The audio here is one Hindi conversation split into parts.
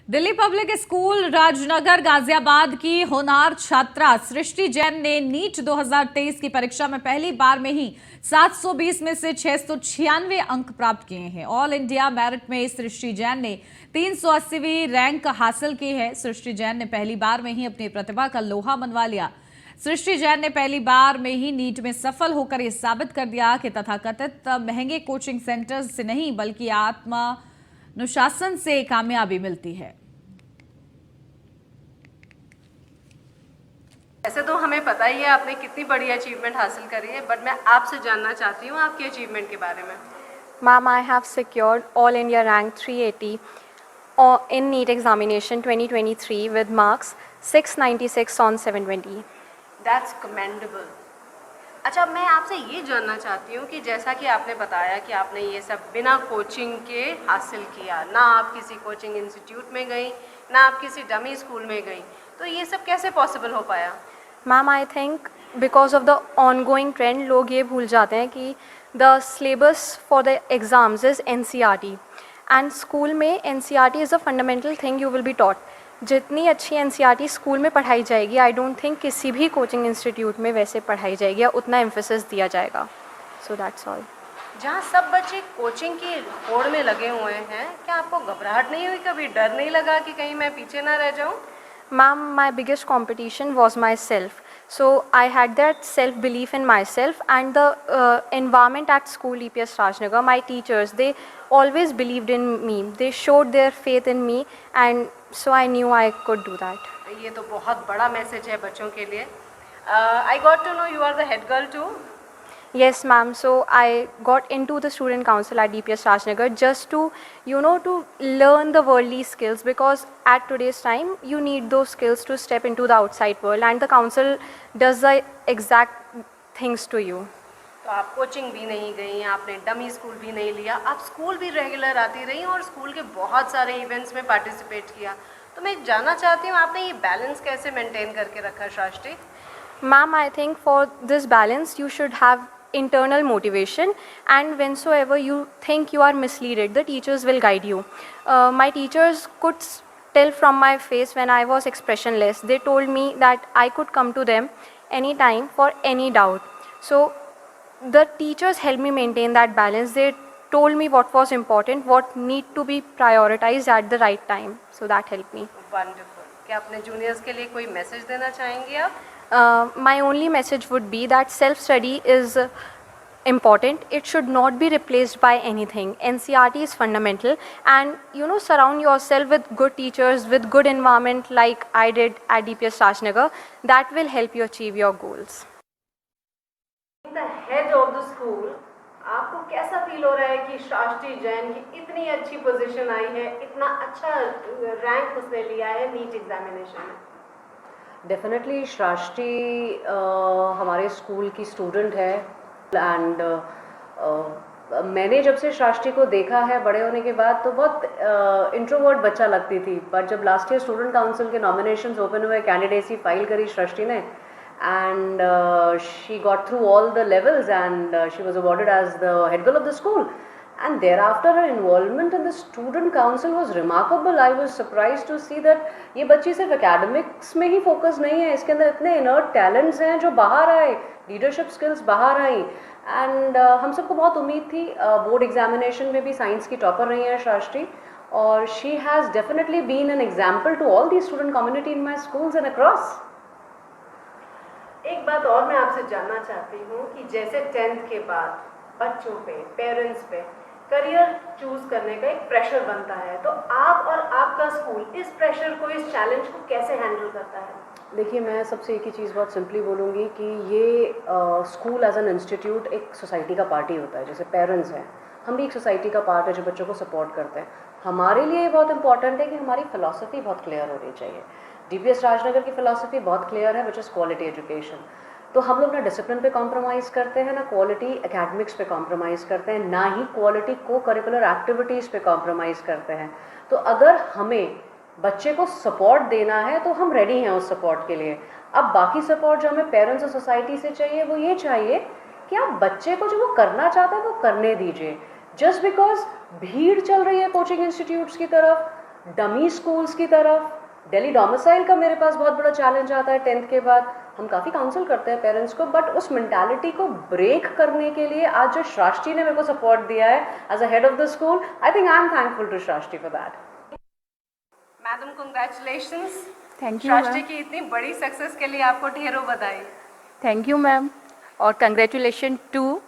दिल्ली पब्लिक स्कूल राजनगर गाजियाबाद की होनहार छात्रा सृष्टि जैन ने नीट 2023 की परीक्षा में पहली बार में ही 720 में से 696 अंक प्राप्त किए हैं। ऑल इंडिया मेरिट में सृष्टि जैन ने 380वीं रैंक हासिल की है। सृष्टि जैन ने पहली बार में ही अपनी प्रतिभा का लोहा मनवा लिया। सृष्टि जैन ने पहली बार में ही नीट में सफल होकर यह साबित कर दिया कि तथाकथित महंगे कोचिंग सेंटर्स से नहीं बल्कि आत्मानुशासन से कामयाबी मिलती है। ऐसे तो हमें पता ही है आपने कितनी बड़ी अचीवमेंट हासिल करी है, बट मैं आपसे जानना चाहती हूँ आपकी अचीवमेंट के बारे में। Ma'am, I have secured All India rank 380 in NEET examination 2023 with marks 696 on 720. That's commendable. अच्छा, मैं आपसे ये जानना चाहती हूँ कि जैसा कि आपने बताया कि आपने ये सब बिना कोचिंग के हासिल किया, ना आप किसी कोचिंग इंस्टीट्यूट में गई, ना आप किसी डमी स्कूल में गई, तो ये सब कैसे पॉसिबल हो पाया? Ma'am, I think because of the ongoing trend लोग ये भूल जाते हैं कि the syllabus for the exams is NCERT and school में NCERT is a fundamental thing you will be taught. जितनी अच्छी NCERT स्कूल में पढ़ाई जाएगी, आई डोंट थिंक किसी भी कोचिंग इंस्टीट्यूट में वैसे पढ़ाई जाएगी या उतना एम्फेसिस दिया जाएगा। So that's all. जहाँ सब बच्चे कोचिंग की होड़ में लगे हुए हैं, क्या आपको घबराहट नहीं हुई, कभी डर नहीं लगा कि कहीं मैं पीछे ना रह जाऊँ? Ma'am, my biggest competition was myself. So I had that self-belief in myself, and the environment at school EPS Rajnagar, my teachers, they always believed in me. They showed their faith in me, and so I knew I could do that. ये तो बहुत बड़ा मैसेज है बच्चों के लिए। I got to know you are the head girl too. Yes, ma'am. So I got into the student council at DPS Rajnagar just to, to learn the worldly skills, because at today's time you need those skills to step into the outside world, and the council does the exact things to you. तो आप कोचिंग भी नहीं गई, आपने डमी स्कूल भी नहीं लिया, आप स्कूल भी रेगुलर आती रही और स्कूल के बहुत सारे इवेंट्स में पार्टिसिपेट किया। तो मैं जानना चाहती हूँ आपने ये बैलेंस कैसे मेंटेन करके रखा सृष्टि? Ma'am, I think for this balance you should have internal motivation, and whensoever you think you are misled, the teachers will guide you. My teachers could tell from my face when I was expressionless. They told me that I could come to them anytime for any doubt. So the teachers helped me maintain that balance. They told me what was important, what need to be prioritized at the right time. So that helped me. Wonderful. क्या अपने जूनियर्स के लिए कोई मैसेज देना चाहेंगी आप? My only message would be that self-study is important. It should not be replaced by anything. NCERT is fundamental, and surround yourself with good teachers, with good environment like I did at DPS Rajnagar. That will help you achieve your goals. The head of the school, आपको कैसा फील हो रहा है कि सृष्टि जैन की इतनी अच्छी पोजीशन आई है, इतना अच्छा रैंक उसने लिया है नीट एग्जामिनेशन में? डेफिनेटली सृष्टि हमारे स्कूल की स्टूडेंट है, एंड मैंने जब से सृष्टि को देखा है बड़े होने के बाद तो बहुत इंट्रोवर्ट बच्चा लगती थी, पर जब लास्ट ईयर स्टूडेंट काउंसिल के नॉमिनेशंस ओपन हुए, कैंडिडेसी फाइल करी सृष्टि ने, and she got through all the levels, and she was awarded as the head girl of the school, and thereafter her involvement in the student council was remarkable. I was surprised to see that ये बच्ची सिर्फ academics में ही focus नहीं है, इसके अंदर इतने inert talents हैं जो बाहर आए, leadership skills बाहर आई, and हम सबको बहुत उम्मीद थी। बोर्ड एग्जामिनेशन में भी साइंस की टॉपर रही है सृष्टि, और she has definitely been an example to all the student community in my schools and across. एक बात और मैं आपसे जानना चाहती हूँ कि जैसे 10th के बाद बच्चों पे, पेरेंट्स पे करियर चूज करने का एक प्रेशर बनता है, तो आप और आपका स्कूल इस प्रेशर को, इस चैलेंज को कैसे हैंडल करता है? देखिए, मैं सबसे एक ही चीज़ बहुत सिंपली बोलूँगी कि ये स्कूल एज एन इंस्टीट्यूट एक सोसाइटी का पार्ट ही होता है। जैसे पेरेंट्स हैं, हम भी एक सोसाइटी का पार्ट है जो बच्चों को सपोर्ट करते हैं। हमारे लिए ये बहुत इंपॉर्टेंट है कि हमारी फ़िलासफ़ी बहुत क्लियर होनी चाहिए। DPS राजनगर की फ़िलासफ़ी बहुत क्लियर है, विच इज़ क्वालिटी एजुकेशन। तो हम लोग ना डिसिप्लिन पे कॉम्प्रोमाइज़ करते हैं, ना क्वालिटी एकेडमिक्स पे कॉम्प्रोमाइज़ करते हैं, ना ही क्वालिटी को करिकुलर एक्टिविटीज़ पे कॉम्प्रोमाइज़ करते हैं। तो अगर हमें बच्चे को सपोर्ट देना है तो हम रेडी हैं उस सपोर्ट के लिए। अब बाकी सपोर्ट जो हमें पेरेंट्स और सोसाइटी से चाहिए वो ये चाहिए कि आप बच्चे को जो वो करना चाहता है वो करने दीजिए। जस्ट बिकॉज भीड़ चल रही है कोचिंग इंस्टीट्यूट्स की तरफ, डमी स्कूल्स की तरफ। दिल्ली डोमिसाइल का मेरे पास बहुत बड़ा चैलेंज आता है 10th के बाद। हम काफ़ी काउंसिल करते हैं पेरेंट्स को, बट उस मेंटालिटी को ब्रेक करने के लिए आज जो श्राष्टी ने मेरे को सपोर्ट दिया है as a head of the school, I think I am thankful to Shrashti for that. Madam congratulations. Thank you Shrashti ma'am. की इतनी बड़ी सक्सेस के लिए आपको ढेरों बधाई। थैंक यू मैम, और कंग्रेचुलेशन टू।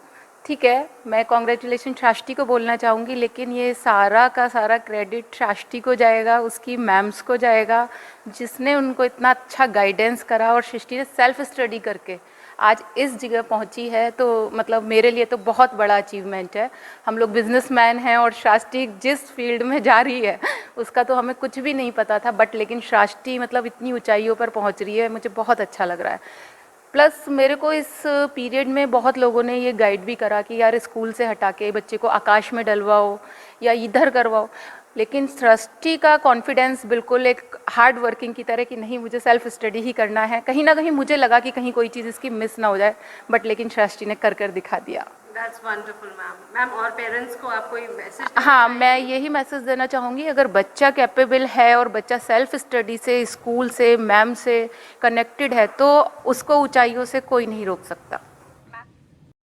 ठीक है, मैं कॉन्ग्रेचुलेशन श्राष्टी को बोलना चाहूँगी, लेकिन ये सारा का सारा क्रेडिट श्राष्टी को जाएगा, उसकी मैम्स को जाएगा, जिसने उनको इतना अच्छा गाइडेंस करा। और सृष्टि ने सेल्फ स्टडी करके आज इस जगह पहुंची है, तो मतलब मेरे लिए तो बहुत बड़ा अचीवमेंट है। हम लोग बिजनेसमैन हैं और श्राष्टी जिस फील्ड में जा रही है उसका तो हमें कुछ भी नहीं पता था, बट लेकिन श्राष्टी मतलब इतनी ऊंचाइयों पर पहुंच रही है, मुझे बहुत अच्छा लग रहा है। प्लस मेरे को इस पीरियड में बहुत लोगों ने ये गाइड भी करा कि यार स्कूल से हटा के बच्चे को आकाश में डलवाओ या इधर करवाओ, लेकिन सृष्टि का कॉन्फिडेंस बिल्कुल एक हार्ड वर्किंग की तरह कि नहीं, मुझे सेल्फ स्टडी ही करना है। कहीं ना कहीं मुझे लगा कि कहीं कोई चीज़ इसकी मिस ना हो जाए, बट लेकिन सृष्टि ने कर दिखा दिया। That's wonderful ma'am. मैम, और पेरेंट्स को आप कोई मैसेज? हाँ, मैं यही मैसेज देना चाहूँगी, अगर बच्चा कैपेबल है और बच्चा सेल्फ स्टडी से, स्कूल से, मैम से कनेक्टेड है, तो उसको ऊंचाइयों से कोई नहीं रोक सकता।